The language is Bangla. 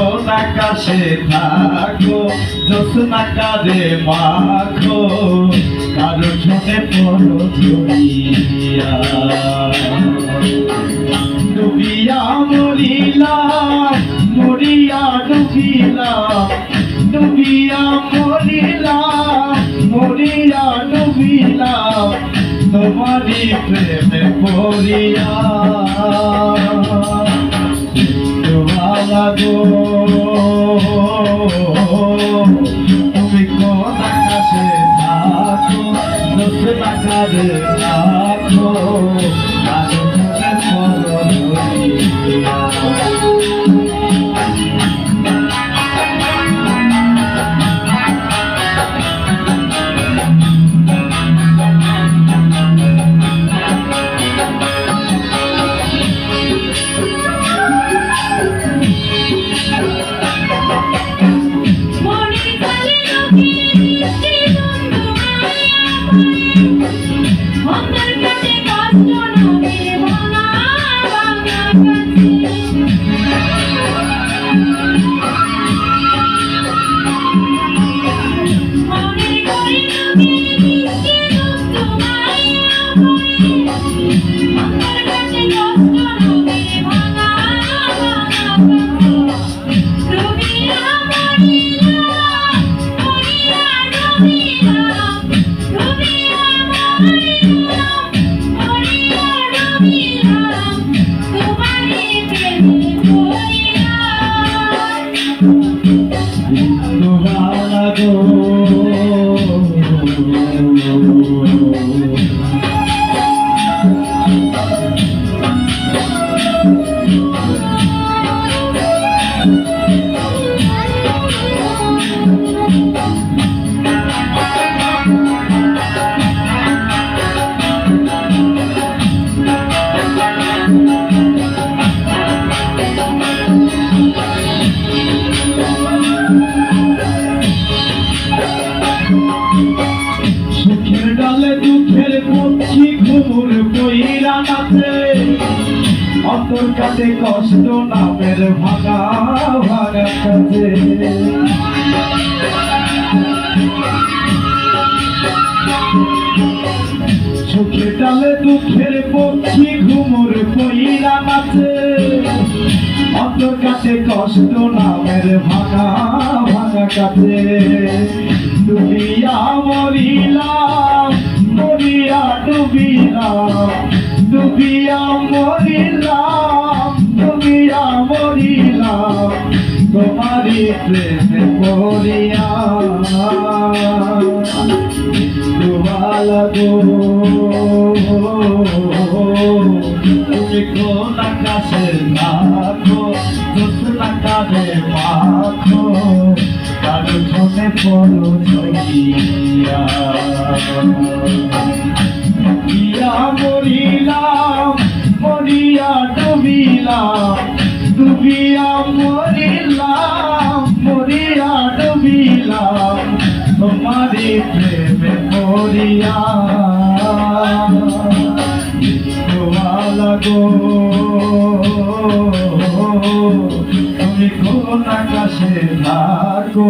কোন আকাশে থাকো জ্যোৎস্না কাঁধে মাখো কারো ঠোঁটে পড়ো জড়িয়া ডুবিয়া মরিলাম মরিয়া ডুবিলাম ডুবিয়া মরিলাম মরিয়া ডুবিলাম তোমারি প্রেমে পড়িয়া গো তুমি কোন আকাশে থাকো জ্যোৎস্না কাঁধে রাখো কারো ঠোঁটে পড়ো জড়িয়া সুখের ডালে দুঃখের পক্ষী ঘুমুর বইরা নাচে অন্তর কাটে কষ্ট নামের ভাঙা ভাঙা কাজে সুখের ডালে দুঃখের পক্ষী ঘুমুর বইরা নাচে অন্তর কাটে কষ্ট নামের ভাঙা ভাঙা কাজে ডুবিয়া মরিলাম মরিয়া ডুবিলাম ডুবিয়া মরিলাম ডুবিয়া মরিলাম তোমারি প্রেমে পড়িয়া ডুবালা গো তুমি কোন আকাশে থাকো জ্যোৎস্না কাঁধে মাখো কারো ঠোঁটে পড়ো জড়িয়া ডুবিয়া মরিলাম মরিয়া ডুবিলাম ডুবিয়া মরিলাম মরিয়া ডুবিলাম তোমারি প্রেমে পড়িয়া গো তুমি কোন আকাশে থাকো